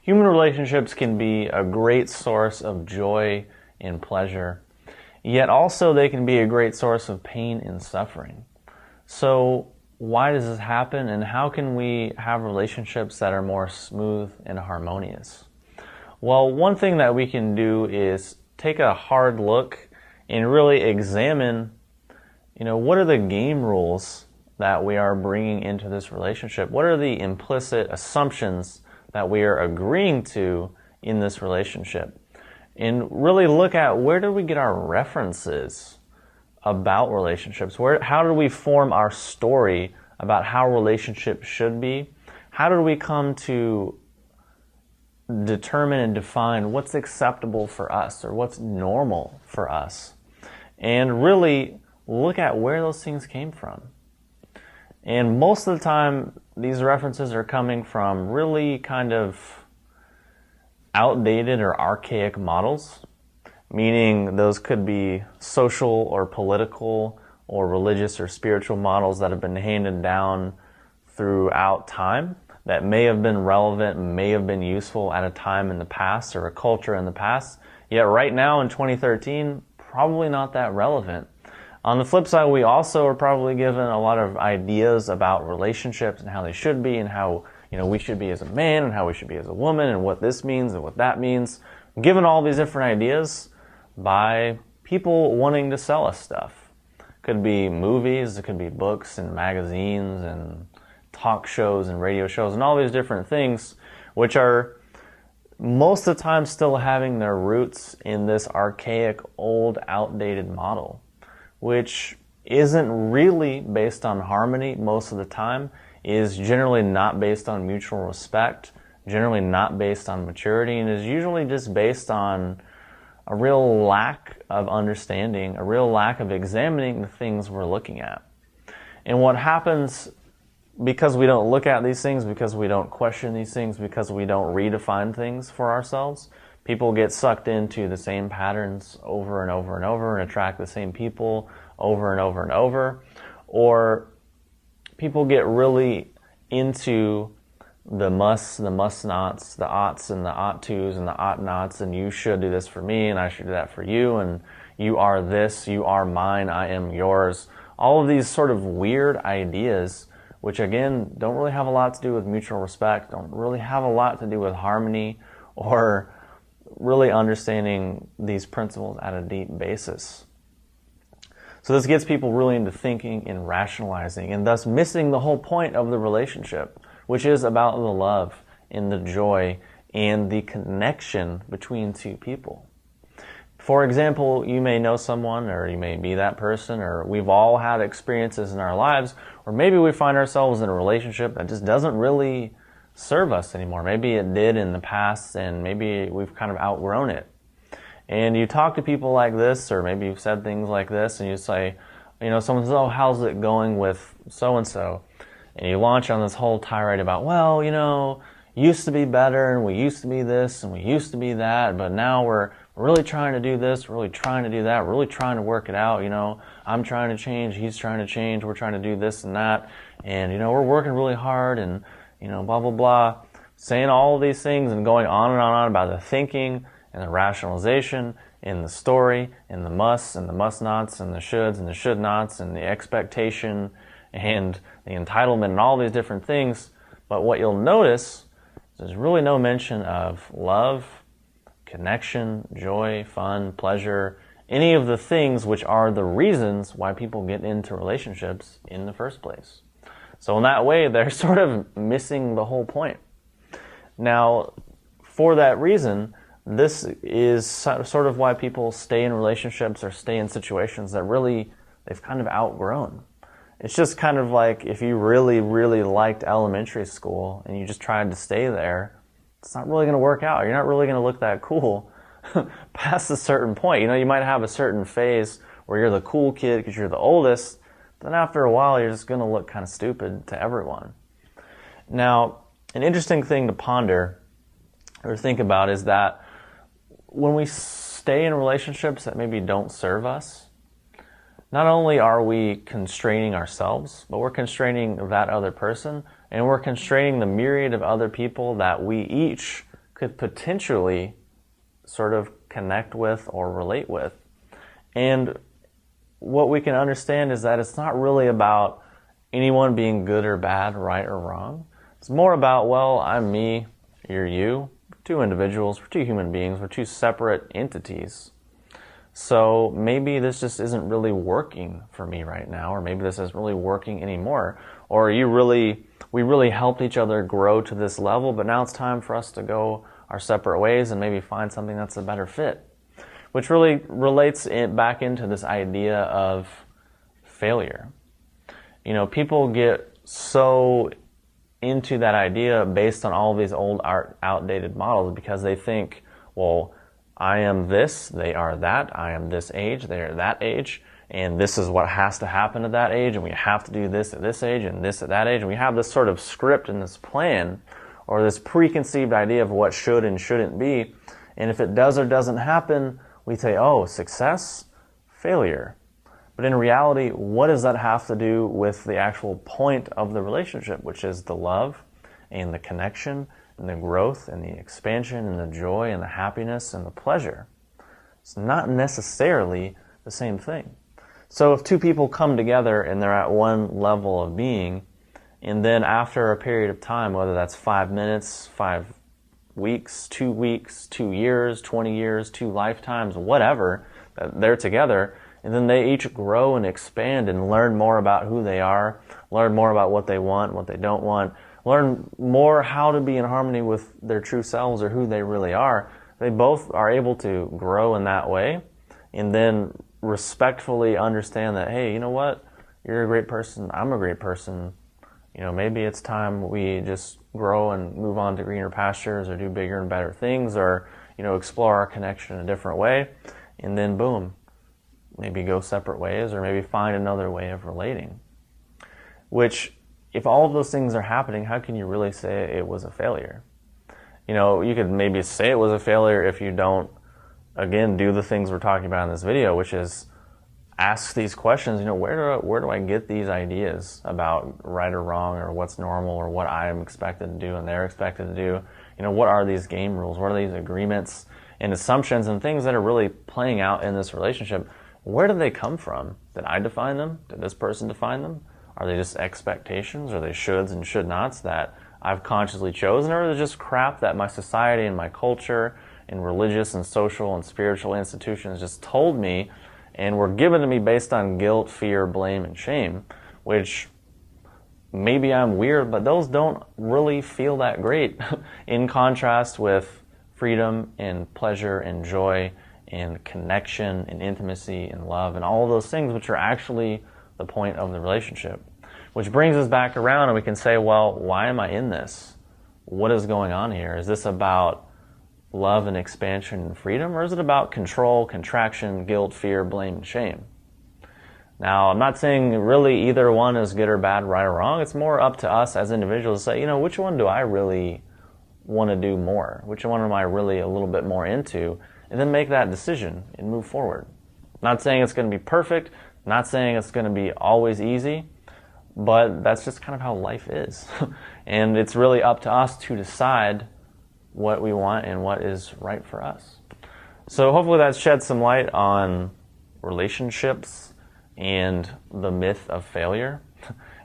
human relationships can be a great source of joy and pleasure, yet also they can be a great source of pain and suffering. So why does this happen, and how can we have relationships that are more smooth and harmonious? Well, one thing that we can do is take a hard look and really examine, what are the game rules that we are bringing into this relationship? What are the implicit assumptions that we are agreeing to in this relationship? And really look at, where do we get our references about relationships? How do we form our story about how relationships should be? How do we come to determine and define what's acceptable for us or what's normal for us? And really look at where those things came from. And most of the time, these references are coming from really kind of outdated or archaic models, meaning those could be social or political or religious or spiritual models that have been handed down throughout time that may have been relevant, may have been useful at a time in the past or a culture in the past, yet right now in 2013, probably not that relevant. On the flip side, we also are probably given a lot of ideas about relationships and how they should be, and how we should be as a man and how we should be as a woman, and what this means and what that means. We're given all these different ideas by people wanting to sell us stuff. It could be movies, it could be books and magazines and talk shows and radio shows and all these different things, which are most of the time still having their roots in this archaic, old, outdated model, which isn't really based on harmony most of the time, is generally not based on mutual respect, generally not based on maturity, and is usually just based on a real lack of understanding, a real lack of examining the things we're looking at. And what happens, because we don't look at these things, because we don't question these things, because we don't redefine things for ourselves, people get sucked into the same patterns over and over and over and attract the same people over and over and over. Or people get really into the musts, the must-nots, the oughts and the ought-tos and the ought-nots, and you should do this for me and I should do that for you, and you are this, you are mine, I am yours. All of these sort of weird ideas, which again don't really have a lot to do with mutual respect, don't really have a lot to do with harmony or really understanding these principles at a deep basis. So this gets people really into thinking and rationalizing, and thus missing the whole point of the relationship, which is about the love and the joy and the connection between two people. For example, you may know someone, or you may be that person, or we've all had experiences in our lives where maybe we find ourselves in a relationship that just doesn't really serve us anymore. Maybe it did in the past, and maybe we've kind of outgrown it. And you talk to people like this, or maybe you've said things like this, and you say, someone says, oh, how's it going with so-and-so? And you launch on this whole tirade about, well, used to be better, and we used to be this, and we used to be that, but now we're really trying to do this, really trying to do that, really trying to work it out, I'm trying to change, he's trying to change, we're trying to do this and that, and, we're working really hard, and, blah, blah, blah, saying all of these things and going on and on about the thinking and the rationalization in the story and the musts and the must-nots and the shoulds and the should-nots and the expectation and the entitlement and all these different things. But what you'll notice is there's really no mention of love, connection, joy, fun, pleasure, any of the things which are the reasons why people get into relationships in the first place. So in that way, they're sort of missing the whole point. Now, for that reason, this is sort of why people stay in relationships or stay in situations that really they've kind of outgrown. It's just kind of like if you really, really liked elementary school and you just tried to stay there, it's not really going to work out. You're not really going to look that cool past a certain point. You might have a certain phase where you're the cool kid because you're the oldest, then after a while you're just going to look kind of stupid to everyone. Now, an interesting thing to ponder or think about is that when we stay in relationships that maybe don't serve us, not only are we constraining ourselves, but we're constraining that other person, and we're constraining the myriad of other people that we each could potentially sort of connect with or relate with. And what we can understand is that it's not really about anyone being good or bad, right or wrong. It's more about, well, I'm me, you're you, we're two individuals, we're two human beings, we're two separate entities. So maybe this just isn't really working for me right now, or maybe this isn't really working anymore. Or we really helped each other grow to this level, but now it's time for us to go our separate ways and maybe find something that's a better fit. Which really relates it back into this idea of failure. You know, people get so into that idea based on all of these old outdated models because they think, well, I am this, they are that, I am this age, they are that age, and this is what has to happen at that age, and we have to do this at this age and this at that age, and we have this sort of script and this plan or this preconceived idea of what should and shouldn't be, and if it does or doesn't happen, we say, oh, success, failure. But in reality, what does that have to do with the actual point of the relationship, which is the love and the connection and the growth and the expansion and the joy and the happiness and the pleasure? It's not necessarily the same thing. So if two people come together and they're at one level of being, and then after a period of time, whether that's 5 minutes, 5 weeks, 2 years, 20 years, 2 lifetimes, whatever, they're together, and then they each grow and expand and learn more about who they are, learn more about what they want, what they don't want, learn more how to be in harmony with their true selves or who they really are. They both are able to grow in that way and then respectfully understand that, hey, you know what? You're a great person. I'm a great person. You know, maybe it's time we just grow and move on to greener pastures or do bigger and better things or, you know, explore our connection in a different way. And then boom, maybe go separate ways or maybe find another way of relating. Which, if all of those things are happening, how can you really say it was a failure? You know, you could maybe say it was a failure if you don't, again, do the things we're talking about in this video, which is ask these questions, you know, where do I get these ideas about right or wrong or what's normal or what I am expected to do and they're expected to do? You know, what are these game rules? What are these agreements and assumptions and things that are really playing out in this relationship? Where do they come from? Did I define them? Did this person define them? Are they just expectations? Are they shoulds and should nots that I've consciously chosen? Or are they just crap that my society and my culture and religious and social and spiritual institutions just told me and were given to me based on guilt, fear, blame, and shame, which maybe I'm weird, but those don't really feel that great in contrast with freedom and pleasure and joy and connection and intimacy and love and all of those things which are actually the point of the relationship. Which brings us back around and we can say, well, why am I in this? What is going on here? Is this about love and expansion and freedom, or is it about control, contraction, guilt, fear, blame, and shame? Now, I'm not saying really either one is good or bad, right or wrong. It's more up to us as individuals to say, you know, which one do I really want to do more? Which one am I really a little bit more into? And then make that decision and move forward. Not saying it's going to be perfect, not saying it's going to be always easy, but that's just kind of how life is. And it's really up to us to decide what we want and what is right for us. So hopefully that sheds some light on relationships and the myth of failure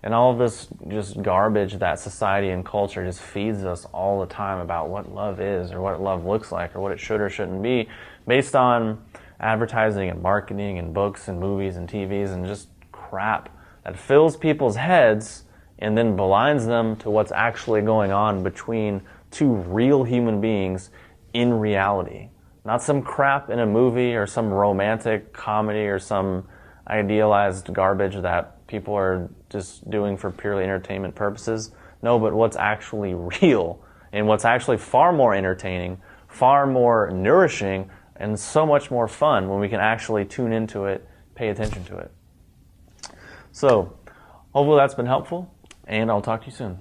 and all of this just garbage that society and culture just feeds us all the time about what love is or what love looks like or what it should or shouldn't be based on advertising and marketing and books and movies and TVs and just crap that fills people's heads and then blinds them to what's actually going on between two real human beings in reality. Not some crap in a movie or some romantic comedy or some idealized garbage that people are just doing for purely entertainment purposes. No, but what's actually real and what's actually far more entertaining, far more nourishing, and so much more fun when we can actually tune into it, pay attention to it. So, hopefully that's been helpful, and I'll talk to you soon.